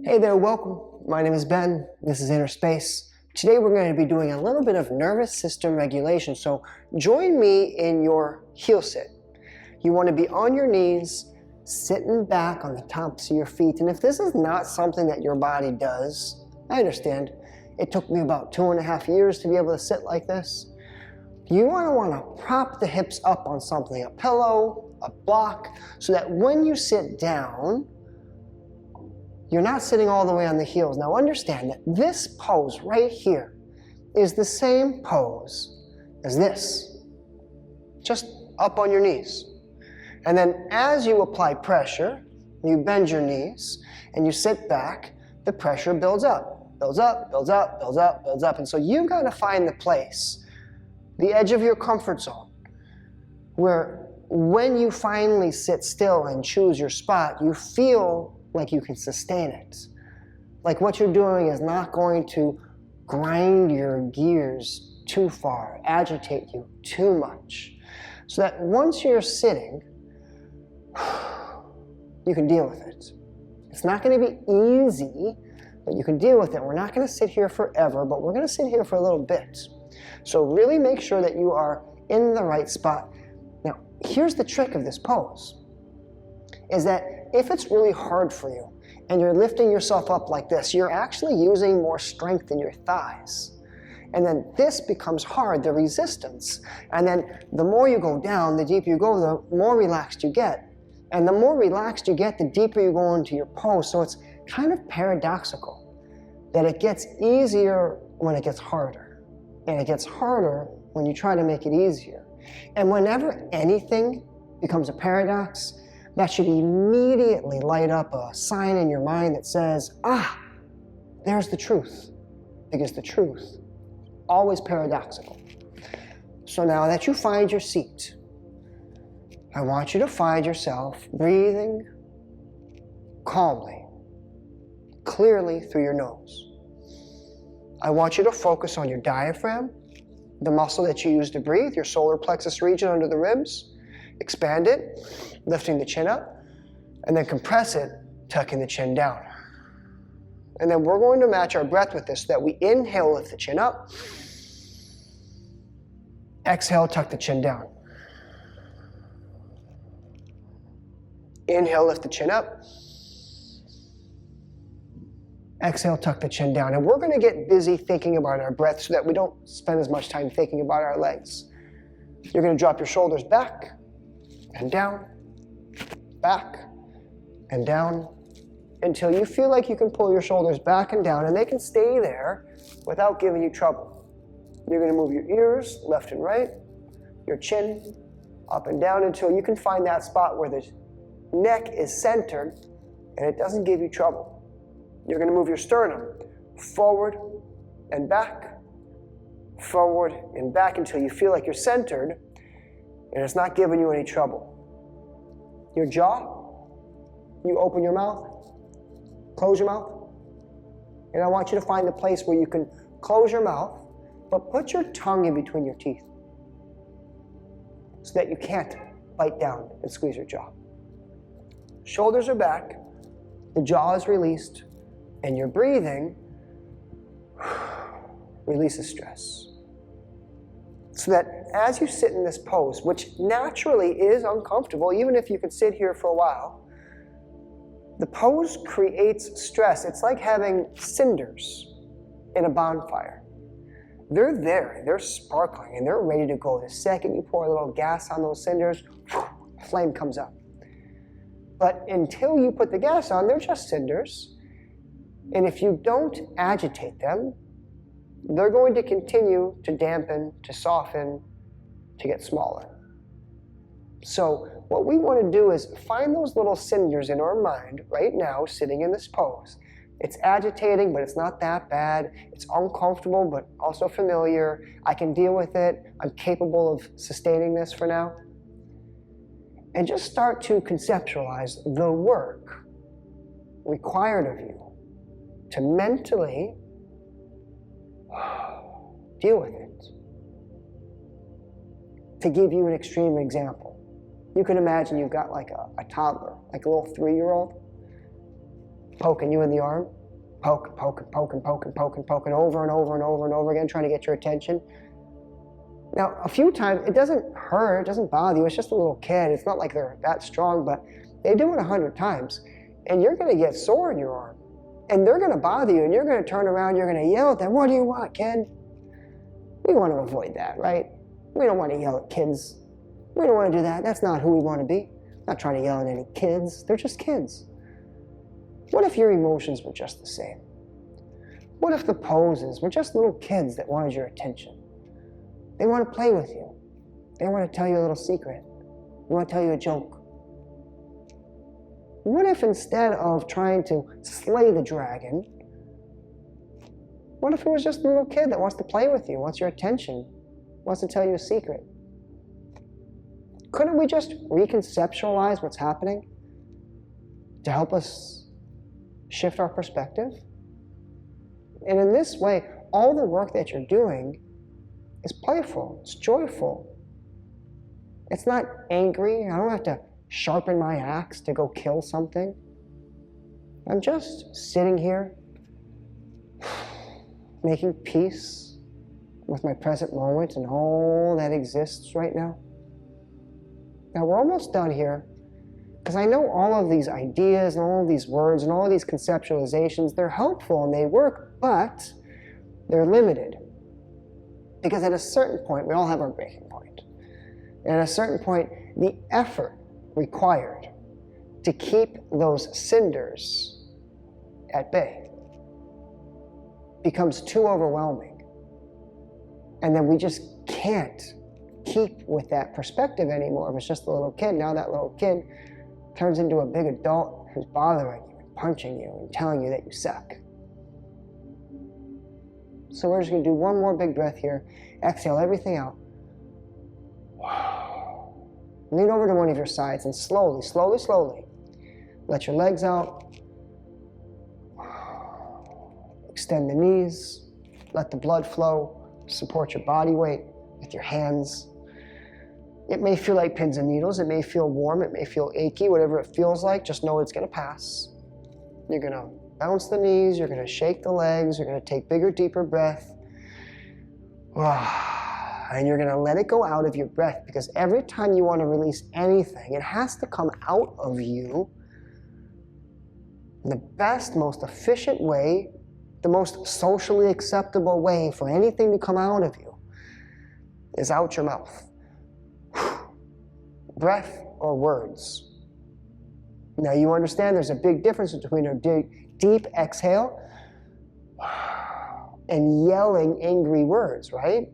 Hey there, welcome. My name is Ben. This is Inner Space. Today we're going to be doing a little bit of nervous system regulation. So join me in your heel sit. You want to be on your knees, sitting back on the tops of your feet. And if this is not something that your body does, I understand. It took me about 2.5 years to be able to sit like this. You want to prop the hips up on something, a pillow, a block, so that when you sit down, you're not sitting all the way on the heels. Now understand that this pose right here is the same pose as this, just up on your knees. And then as you apply pressure, you bend your knees and you sit back, the pressure builds up, builds up, builds up, builds up, builds up. And so you've got to find the place, the edge of your comfort zone, where when you finally sit still and choose your spot, you feel like you can sustain it. Like what you're doing is not going to grind your gears too far, agitate you too much. So that once you're sitting, you can deal with it. It's not going to be easy, but you can deal with it. We're not going to sit here forever, but we're going to sit here for a little bit. So really make sure that you are in the right spot. Now, here's the trick of this pose, is that if it's really hard for you and you're lifting yourself up like this, you're actually using more strength in your thighs. And then this becomes hard, the resistance. And then the more you go down, the deeper you go, the more relaxed you get. And the more relaxed you get, the deeper you go into your pose. So it's kind of paradoxical that it gets easier when it gets harder. And it gets harder when you try to make it easier. And whenever anything becomes a paradox, that should immediately light up a sign in your mind that says, there's the truth. Because the truth, always paradoxical. So now that you find your seat, I want you to find yourself breathing calmly, clearly through your nose. I want you to focus on your diaphragm, the muscle that you use to breathe, your solar plexus region under the ribs. Expand it, lifting the chin up, and then compress it, tucking the chin down. And then we're going to match our breath with this so that we inhale, lift the chin up. Exhale, tuck the chin down. Inhale, lift the chin up. Exhale, tuck the chin down. And we're going to get busy thinking about our breath so that we don't spend as much time thinking about our legs. You're going to drop your shoulders back and down, back and down, until you feel like you can pull your shoulders back and down, and they can stay there without giving you trouble. You're going to move your ears left and right, your chin up and down until you can find that spot where the neck is centered and it doesn't give you trouble. You're going to move your sternum forward and back until you feel like you're centered and it's not giving you any trouble. Your jaw, you open your mouth, close your mouth, and I want you to find a place where you can close your mouth, but put your tongue in between your teeth so that you can't bite down and squeeze your jaw. Shoulders are back, the jaw is released, and your breathing releases stress. So that as you sit in this pose, which naturally is uncomfortable, even if you can sit here for a while, the pose creates stress. It's like having cinders in a bonfire. They're there, they're sparkling, and they're ready to go. The second you pour a little gas on those cinders, flame comes up. But until you put the gas on, they're just cinders. And if you don't agitate them, they're going to continue to dampen, to soften, to get smaller. So what we want to do is find those little cinders in our mind right now, sitting in this pose. It's agitating, but it's not that bad. It's uncomfortable, but also familiar. I can deal with it. I'm capable of sustaining this for now. And just start to conceptualize the work required of you to mentally deal with it. To give you an extreme example, you can imagine you've got like a toddler, like a little 3-year-old, poking you in the arm. Poking, poking, poking, poking, poking, poking over and over and over and over again, trying to get your attention. Now, a few times, it doesn't hurt, it doesn't bother you. It's just a little kid. It's not like they're that strong, but they do it 100 times, and you're going to get sore in your arm. And they're going to bother you, and you're going to turn around, you're going to yell at them, "What do you want, kid?" We want to avoid that, right? We don't want to yell at kids. We don't want to do that. That's not who we want to be. I'm not trying to yell at any kids. They're just kids. What if your emotions were just the same? What if the poses were just little kids that wanted your attention? They want to play with you. They want to tell you a little secret. They want to tell you a joke. What if instead of trying to slay the dragon, what if it was just a little kid that wants to play with you, wants your attention, wants to tell you a secret? Couldn't we just reconceptualize what's happening to help us shift our perspective? And in this way, all the work that you're doing is playful, it's joyful. It's not angry. I don't have to sharpen my axe to go kill something. I'm just sitting here, making peace with my present moment and all that exists right now. Now we're almost done here, because I know all of these ideas and all of these words and all of these conceptualizations, they're helpful and they work, but they're limited. Because at a certain point, we all have our breaking point. And at a certain point, the effort required to keep those cinders at bay becomes too overwhelming. And then we just can't keep with that perspective anymore. If it's just a little kid, now that little kid turns into a big adult who's bothering you and punching you and telling you that you suck. So we're just going to do one more big breath here. Exhale everything out. Lean over to one of your sides and slowly, slowly, slowly let your legs out. Extend the knees. Let the blood flow. Support your body weight with your hands. It may feel like pins and needles. It may feel warm. It may feel achy. Whatever it feels like, just know it's going to pass. You're going to bounce the knees. You're going to shake the legs. You're going to take bigger, deeper breath. And you're going to let it go out of your breath, because every time you want to release anything, it has to come out of you. The best, most efficient way, the most socially acceptable way for anything to come out of you is out your mouth. Breath or words. Now you understand there's a big difference between a deep exhale and yelling angry words, right?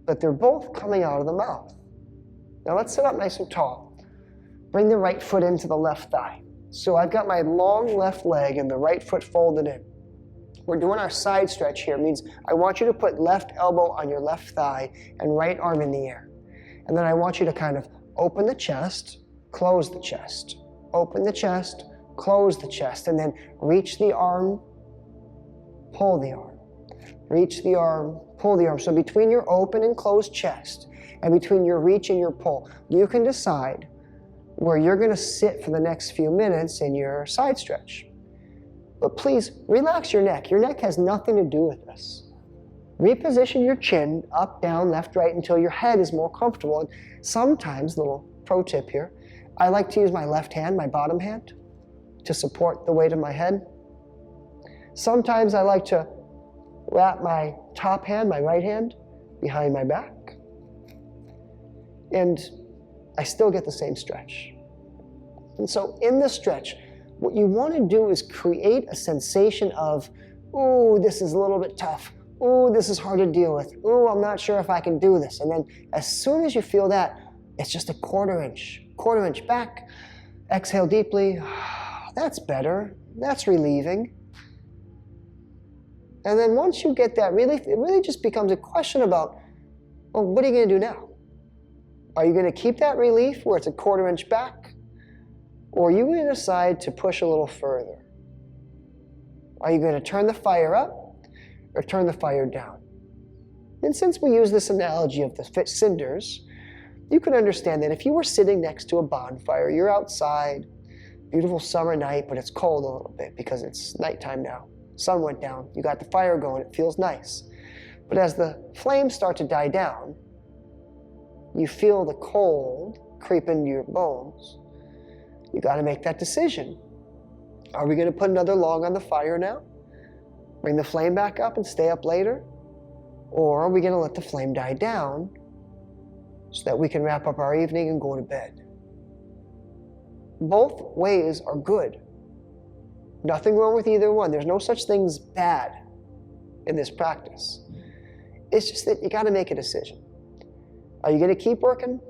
But they're both coming out of the mouth. Now let's sit up nice and tall. Bring the right foot into the left thigh. So I've got my long left leg and the right foot folded in. We're doing our side stretch here. It means I want you to put left elbow on your left thigh and right arm in the air. And then I want you to kind of open the chest, close the chest. Open the chest, close the chest, and then reach the arm, pull the arm. Reach the arm, pull the arm. So between your open and closed chest and between your reach and your pull, you can decide where you're going to sit for the next few minutes in your side stretch. But please relax your neck. Your neck has nothing to do with this. Reposition your chin up, down, left, right until your head is more comfortable. And sometimes, little pro tip here, I like to use my left hand, my bottom hand, to support the weight of my head. Sometimes I like to wrap my top hand, my right hand, behind my back. And I still get the same stretch. And so in this stretch, what you want to do is create a sensation of, ooh, this is a little bit tough. Ooh, this is hard to deal with. Ooh, I'm not sure if I can do this. And then as soon as you feel that, it's just a quarter inch back. Exhale deeply. That's better. That's relieving. And then once you get that relief, it really just becomes a question about, well, what are you going to do now? Are you going to keep that relief where it's a quarter inch back? Or are you going to decide to push a little further? Are you going to turn the fire up or turn the fire down? And since we use this analogy of the cinders, you can understand that if you were sitting next to a bonfire, you're outside, beautiful summer night, but it's cold a little bit because it's nighttime now. sun went down, you got the fire going, it feels nice. But as the flames start to die down, you feel the cold creep into your bones. You got to make that decision. Are we going to put another log on the fire now? Bring the flame back up and stay up later? Or are we going to let the flame die down so that we can wrap up our evening and go to bed? Both ways are good. Nothing wrong with either one. There's no such thing as bad in this practice. It's just that you got to make a decision. Are you going to keep working?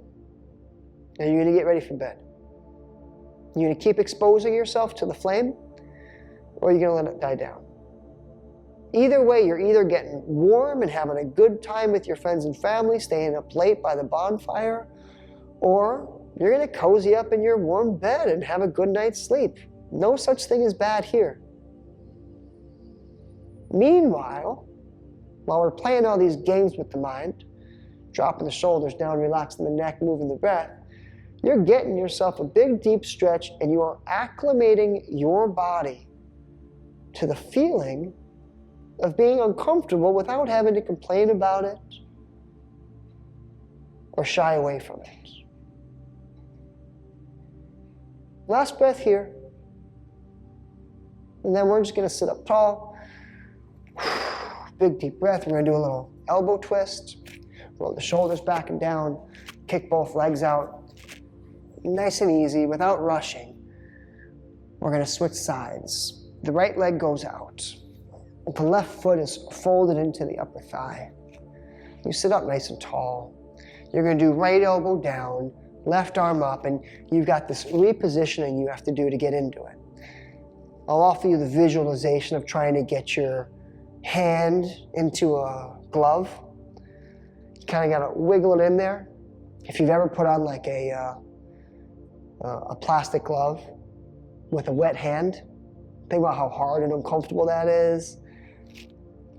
Are you going to get ready for bed? Are you going to keep exposing yourself to the flame? Or are you going to let it die down? Either way, you're either getting warm and having a good time with your friends and family, staying up late by the bonfire, or you're going to cozy up in your warm bed and have a good night's sleep. No such thing as bad here. Meanwhile, while we're playing all these games with the mind, dropping the shoulders down, relaxing the neck, moving the breath, you're getting yourself a big, deep stretch, and you are acclimating your body to the feeling of being uncomfortable without having to complain about it or shy away from it. Last breath here. And then we're just going to sit up tall. Big deep breath. We're going to do a little elbow twist. Roll the shoulders back and down. Kick both legs out. Nice and easy without rushing. We're going to switch sides. The right leg goes out. The left foot is folded into the upper thigh. You sit up nice and tall. You're going to do right elbow down, left arm up, and you've got this repositioning you have to do to get into it. I'll offer you the visualization of trying to get your hand into a glove. You kind of got to wiggle it in there. If you've ever put on like a plastic glove with a wet hand, think about how hard and uncomfortable that is.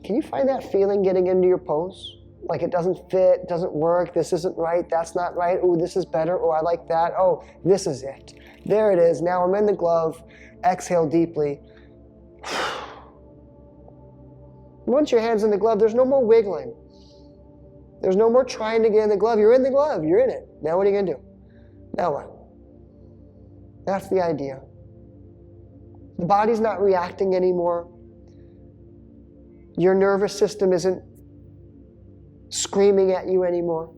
Can you find that feeling getting into your pose? Like it doesn't fit, doesn't work, this isn't right, that's not right, oh, this is better, oh, I like that, oh, this is it. There it is, now I'm in the glove, exhale deeply. Once your hand's in the glove, there's no more wiggling. There's no more trying to get in the glove, you're in the glove, you're in it. Now what are you gonna do? Now what? That's the idea. The body's not reacting anymore. Your nervous system isn't screaming at you anymore.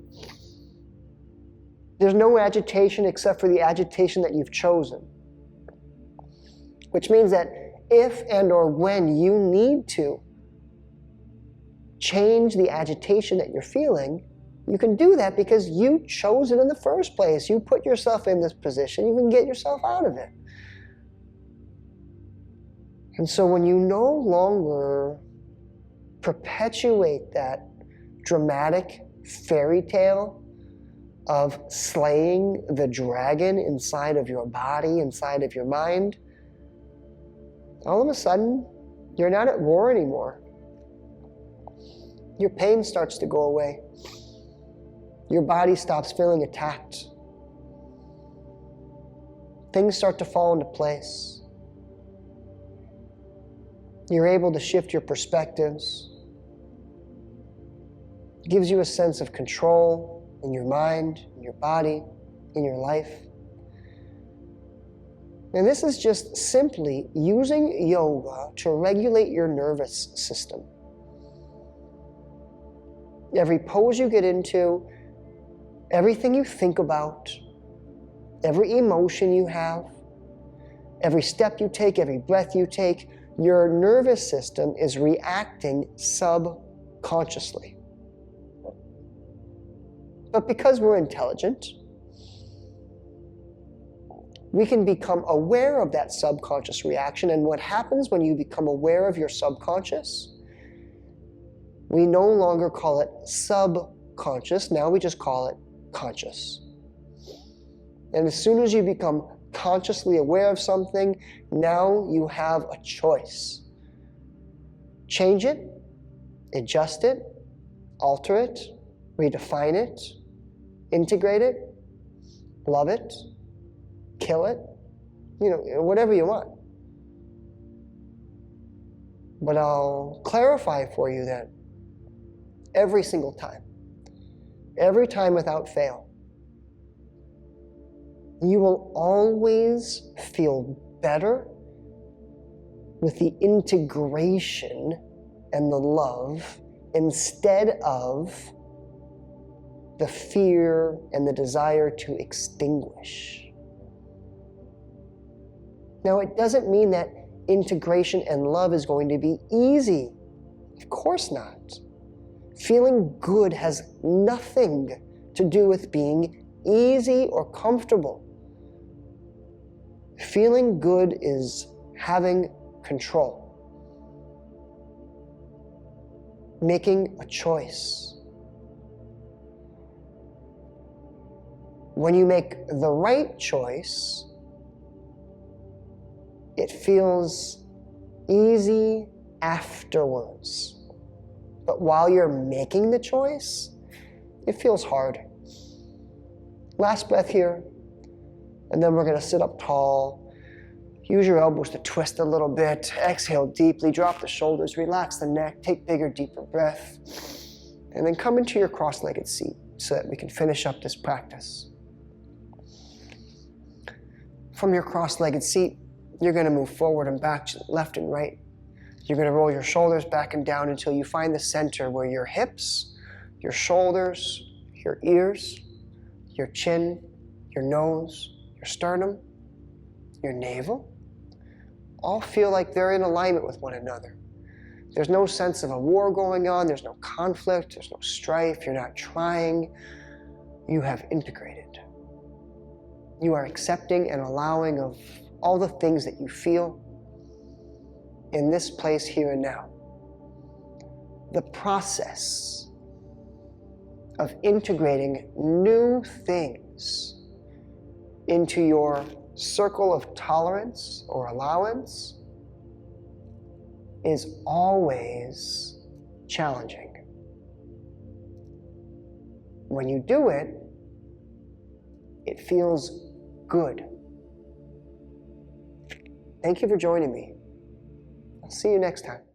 There's no agitation except for the agitation that you've chosen. Which means that if and or when you need to change the agitation that you're feeling, you can do that because you chose it in the first place. You put yourself in this position, you can get yourself out of it. And so when you no longer perpetuate that dramatic fairy tale of slaying the dragon inside of your body, inside of your mind, all of a sudden, you're not at war anymore. Your pain starts to go away. Your body stops feeling attacked. Things start to fall into place. You're able to shift your perspectives. It gives you a sense of control in your mind, in your body, in your life. And this is just simply using yoga to regulate your nervous system. Every pose you get into, everything you think about, every emotion you have, every step you take, every breath you take, your nervous system is reacting subconsciously. But because we're intelligent, we can become aware of that subconscious reaction. And what happens when you become aware of your subconscious? We no longer call it subconscious, now we just call it conscious. And as soon as you become consciously aware of something, now you have a choice. Change it, adjust it, alter it, redefine it, integrate it, love it, kill it, whatever you want. But I'll clarify for you that every single time without fail, you will always feel better with the integration and the love instead of the fear and the desire to extinguish. Now, it doesn't mean that integration and love is going to be easy. Of course not. Feeling good has nothing to do with being easy or comfortable. Feeling good is having control, making a choice. When you make the right choice, it feels easy afterwards. But while you're making the choice, it feels hard. Last breath here, and then we're going to sit up tall. Use your elbows to twist a little bit. Exhale deeply, drop the shoulders, relax the neck, take bigger, deeper breath, and then come into your cross-legged seat so that we can finish up this practice. From your cross-legged seat, you're going to move forward and back, left and right. You're going to roll your shoulders back and down until you find the center where your hips, your shoulders, your ears, your chin, your nose, your sternum, your navel, all feel like they're in alignment with one another. There's no sense of a war going on. There's no conflict. There's no strife. You're not trying. You have integrated. You are accepting and allowing of all the things that you feel in this place here and now. The process of integrating new things into your circle of tolerance or allowance is always challenging. When you do it, it feels good. Thank you for joining me. I'll see you next time.